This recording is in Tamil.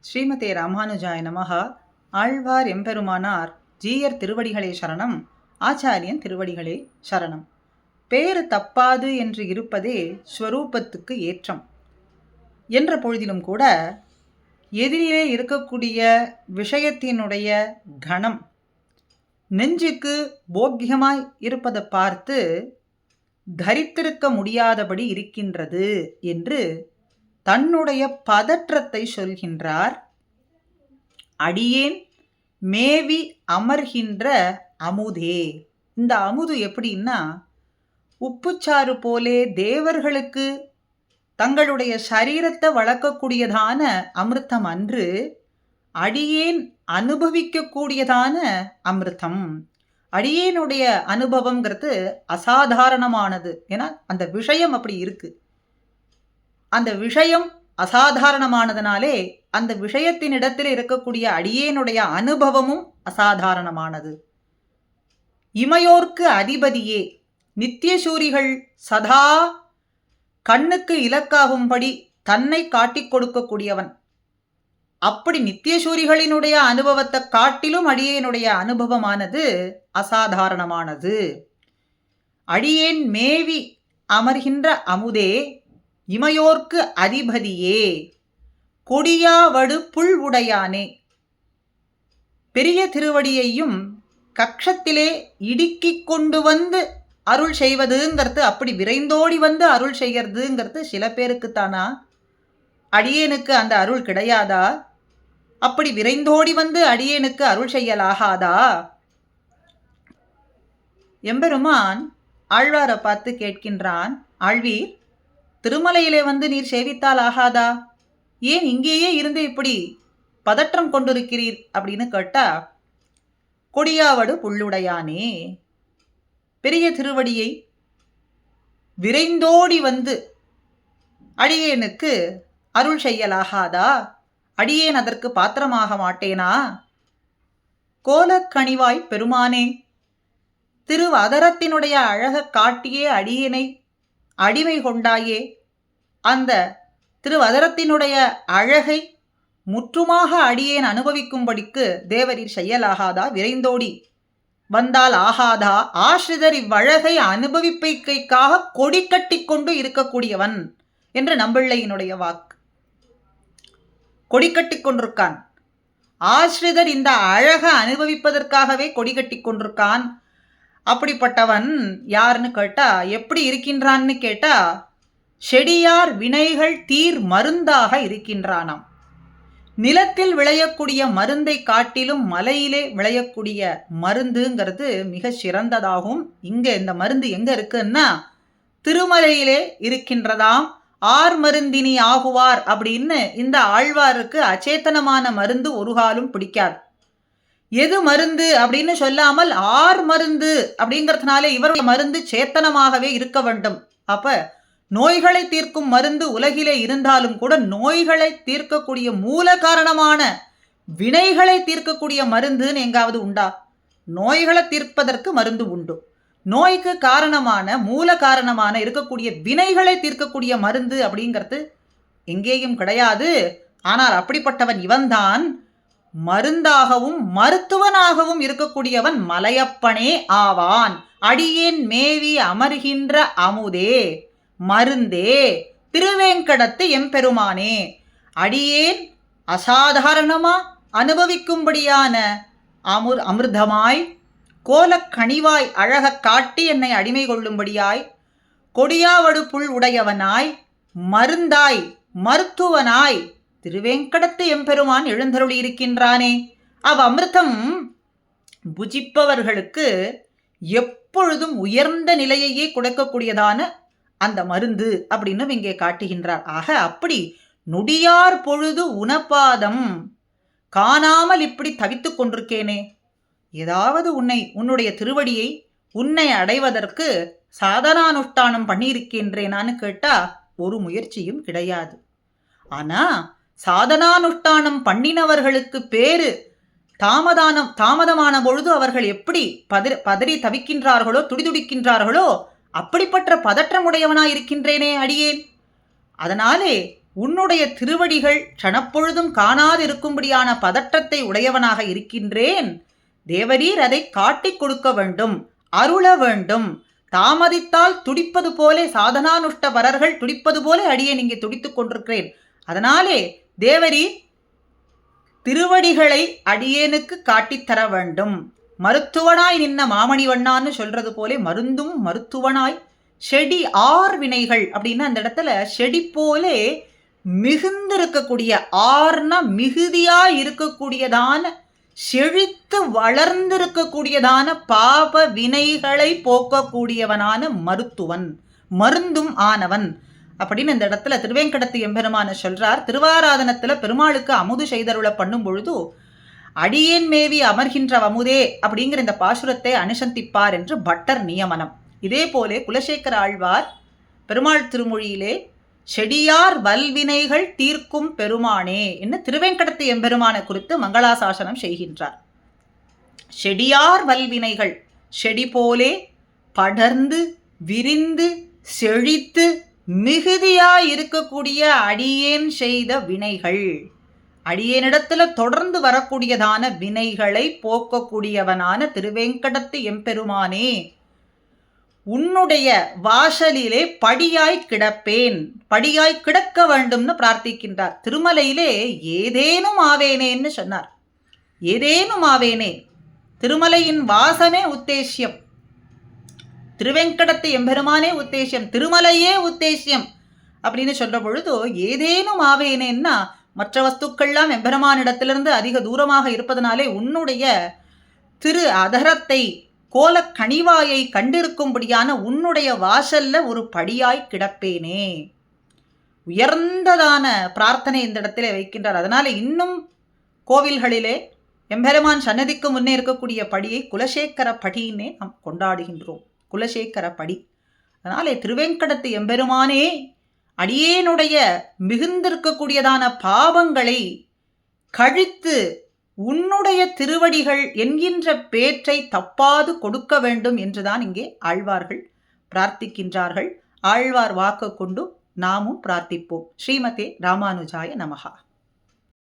ஸ்ரீமதே ராமானுஜாய நமஹ. ஆழ்வார் எம்பெருமானார் ஜீயர் திருவடிகளே சரணம். ஆச்சாரியன் திருவடிகளே சரணம். பேறு தப்பாது என்று இருப்பதே ஸ்வரூபத்துக்கு ஏற்றம் என்ற பொழுதிலும் கூட எதிரிலே இருக்கக்கூடிய விஷயத்தினுடைய கணம் நெஞ்சுக்கு போக்கியமாய் இருப்பதை பார்த்து தரித்திருக்க முடியாதபடி இருக்கின்றது என்று தன்னுடைய பதற்றத்தை சொல்கின்றார். அடியேன் மேவி அமர்கின்ற அமுதே. இந்த அமுது எப்படின்னா, உப்புச்சாறு போலே தேவர்களுக்கு தங்களுடைய சரீரத்தை வளர்க்கக்கூடியதான அமிர்தம் அன்று, அடியேன் அனுபவிக்கக்கூடியதான அமிர்தம். அடியேனுடைய அனுபவம்ங்கிறது அசாதாரணமானது. ஏன்னா அந்த விஷயம் அப்படி இருக்கு. அந்த விஷயம் அசாதாரணமானதுனாலே அந்த விஷயத்தின் இடத்தில் இருக்கக்கூடிய அடியேனுடைய அனுபவமும் அசாதாரணமானது. இமையோர்க்கு அதிபதியே, நித்தியசூரிகள் சதா கண்ணுக்கு இலக்காகும்படி தன்னை காட்டிக் கொடுக்கக்கூடியவன். அப்படி நித்தியசூரிகளினுடைய அனுபவத்தை காட்டிலும் அடியேனுடைய அனுபவமானது அசாதாரணமானது. அடியேன் மேவி அமர்கின்ற அமுதே, இமையோர்க்கு அதிபதியே, கொடியாவடு புல் உடையானே. பெரிய திருவடியையும் கக்ஷத்திலே இடுக்கிக் கொண்டு வந்து அருள் செய்வதுங்கிறது, அப்படி விரைந்தோடி வந்து அருள் செய்யறதுங்கிறது சில பேருக்குத்தானா? அடியேனுக்கு அந்த அருள் கிடையாதா? அப்படி விரைந்தோடி வந்து அடியேனுக்கு அருள் செய்யலாகாதா? எம்பெருமான் ஆழ்வாரை பார்த்து கேட்கின்றான், ஆழ்வீர், திருமலையிலே வந்து நீர் சேவித்தால் ஆகாதா? ஏன் இங்கேயே இருந்து இப்படி பதற்றம் கொண்டிருக்கிறீர் அப்படின்னு கேட்டா, கொடியாவடு புல்லுடையானே, பெரிய திருவடியை விரைந்தோடி வந்து அடியேனுக்கு அருள் செய்யலாகாதா? அடியேன் அதற்கு பாத்திரமாக மாட்டேனா? கோலக்கணிவாய் பெருமானே, திருவதரத்தினுடைய அழக காட்டியே அடியேனை அடிமை கொண்டாயே. அந்த திருவதரத்தினுடைய அழகை முற்றுமாக அடியேன் அனுபவிக்கும்படிக்கு தேவரீர் செய்யலாகாதா? விரைந்தோடி வந்தால் ஆகாதா? ஆசிரிதர் இவ்வழகை அனுபவிப்பைக்காக கொடி கட்டி கொண்டு இருக்கக்கூடியவன் என்று நம்பிள்ளையினுடைய வாக்கு. கொடி கட்டி கொண்டிருக்கான். ஆசிரிதர் இந்த அழகை அனுபவிப்பதற்காகவே கொடி கட்டி கொண்டிருக்கான். அப்படிப்பட்டவன் யாருன்னு கேட்டா, எப்படி இருக்கின்றான்னு கேட்டா, செடியார் வினைகள் தீர் மருந்தாக இருக்கின்றானாம். நிலத்தில் விளையக்கூடிய மருந்தை காட்டிலும் மலையிலே விளையக்கூடிய மருந்துங்கிறது மிக சிறந்ததாகும். இங்க இந்த மருந்து எங்க இருக்குன்னா திருமலையிலே இருக்கின்றதாம். ஆர் மருந்தினி ஆகுவார் அப்படின்னு இந்த ஆழ்வாருக்கு அச்சேத்தனமான மருந்து ஒரு காலம் பிடிக்காது. எது மருந்து அப்படின்னு சொல்லாமல் ஆர் மருந்து அப்படிங்கிறதுனால இவருடைய மருந்து சேத்தனமாகவே இருக்க வேண்டும். அப்ப நோய்களை தீர்க்கும் மருந்து உலகிலே இருந்தாலும் கூட நோய்களை தீர்க்கக்கூடிய மூல காரணமான வினைகளை தீர்க்கக்கூடிய மருந்துன்னு எங்காவது உண்டா? நோய்களை தீர்ப்பதற்கு மருந்து உண்டு. நோய்க்கு காரணமான மூல காரணமான இருக்கக்கூடிய வினைகளை தீர்க்கக்கூடிய மருந்து அப்படிங்கிறது எங்கேயும் கிடையாது. ஆனால் அப்படிப்பட்டவன் இவன்தான். மருந்தாகவும் மருத்துவனாகவும் இருக்கக்கூடியவன் மலையப்பனே ஆவான். அடியேன் மேவி அமர்கின்ற அமுதே, மருந்தே, திருவேங்கடத்து எம்பெருமானே, அடியேன் அசாதாரணமா அனுபவிக்கும்படியான அமிர்தமாய், கோலக்கணிவாய் அழக காட்டி என்னை அடிமை கொள்ளும்படியாய், கொடியாவடு புல் உடையவனாய், மருந்தாய், மருத்துவனாய் திருவேங்கடத்து எம்பெருமான் எழுந்தருளி இருக்கின்றானே. அமிர்தம் புஜிப்பவர்களுக்கு எப்பொழுதும் உயர்ந்த நிலையையே கொடுக்கக்கூடியதான அந்த மருந்து அப்படின்னு இங்கே காட்டுகின்றார். ஆக அப்படி நொடியார் பொழுது உனப்பாதம் காணாமல் இப்படி தவித்துக் கொண்டிருக்கேனே. ஏதாவது உன்னுடைய திருவடியை உன்னை அடைவதற்கு சாதனானுஷ்டானம் பண்ணியிருக்கின்றேனான்னு கேட்டா ஒரு முயற்சியும் கிடையாது. ஆனா சாதனானுஷ்டானம் பண்ணினவர்களுக்கு பேரு தாமதமான பொழுது அவர்கள் எப்படி பதறி தவிக்கின்றார்களோ, துடிதுடிக்கின்றார்களோ, அப்படிப்பட்ட பதற்றமுடையவனாயிருக்கின்றேனே அடியேன். அதனாலே உன்னுடைய திருவடிகள் க்ஷணப்பொழுதும் காணாதிருக்கும்படியான பதற்றத்தை உடையவனாக இருக்கின்றேன். தேவரீர் அதை காட்டிக் கொடுக்க வேண்டும், அருள வேண்டும். தாமதித்தால் துடிப்பது போலே, சாதனானுஷ்ட வரர்கள் துடிப்பது போலே அடியேன் இங்கே துடித்துக் கொண்டிருக்கிறேன். அதனாலே தேவரீர் திருவடிகளை அடியேனுக்கு காட்டித்தர வேண்டும். மருத்துவனாய் நின்ன மாமணிவண்ணான்னு சொல்றது போலே மருந்தும் மருத்துவனாய் செடி ஆர் வினைகள் அப்படின்னு அந்த இடத்துல செடி போலே மிகுந்திருக்கக்கூடிய, ஆர்னா மிகுதியா இருக்கக்கூடியதான, செழித்து வளர்ந்திருக்கக்கூடியதான பாப வினைகளை போக்கக்கூடியவனான மருத்துவன், மருந்தும் ஆனவன் அப்படின்னு இந்த இடத்துல திருவேங்கடத்து எம்பெருமான சொல்றார். திருவாராதனத்துல பெருமாளுக்கு அமுது செய்தருள பண்ணும் பொழுது அடியேன் மேவி அமர்கின்ற அமுதே அப்படிங்கிற இந்த பாசுரத்தை அனுசந்திப்பார் என்று பட்டர் நியமனம். இதே போலே குலசேகர ஆழ்வார் பெருமாள் திருமொழியிலே செடியார் வல்வினைகள் தீர்க்கும் பெருமானே என்று திருவேங்கடத்து எம்பெருமான குறித்து மங்களாசாசனம் செய்கின்றார். செடியார் வல்வினைகள், செடி போலே படர்ந்து விரிந்து செழித்து மிகுதியாய் இருக்கக்கூடிய அடியேன் செய்த வினைகள், அடியேனிடத்துல தொடர்ந்து வரக்கூடியதான வினைகளை போக்கக்கூடியவனான திருவேங்கடத்து எம்பெருமானே, உன்னுடைய வாசலிலே படியாய் கிடப்பேன், படியாய் கிடக்க வேண்டும்னு பிரார்த்திக்கின்றார். திருமலையிலே ஏதேனும் ஆவேனேன்னு சொன்னார். ஏதேனும் ஆவேனே, திருமலையின் வாசமே உத்தேசியம், திருவேங்கடத்து எம்பெருமானே உத்தேசியம், திருமலையே உத்தேசியம் அப்படின்னு சொல்ற பொழுது ஏதேனும் ஆவேனேன்னா மற்ற வஸ்துக்கள்லாம் எம்பெருமானிடத்திலிருந்து அதிக தூரமாக இருப்பதனாலே உன்னுடைய திரு அதரத்தை கோல கனிவாயை கண்டிருக்கும்படியான உன்னுடைய வாசல்ல ஒரு படியாய் கிடப்பேனே. உயர்ந்ததான பிரார்த்தனை இந்த இடத்திலே வைக்கின்றார். அதனால இன்னும் கோவில்களிலே எம்பெருமான் சன்னதிக்கு முன்னே இருக்கக்கூடிய படியை குலசேகர படின்னே நாம் கொண்டாடுகின்றோம். குலசேகர படி. அதனாலே திருவேங்கடத்து எம்பெருமானே, அடியேனுடைய மிகுந்திருக்கக்கூடியதான பாவங்களை கழித்து உன்னுடைய திருவடிகள் என்கின்ற பேற்றை தப்பாது கொடுக்க வேண்டும் என்றுதான் இங்கே ஆழ்வார்கள் பிரார்த்திக்கின்றார்கள். ஆழ்வார் வாக்கு கொண்டு நாமும் பிரார்த்திப்போம். ஸ்ரீமதே ராமானுஜாய நமஹா.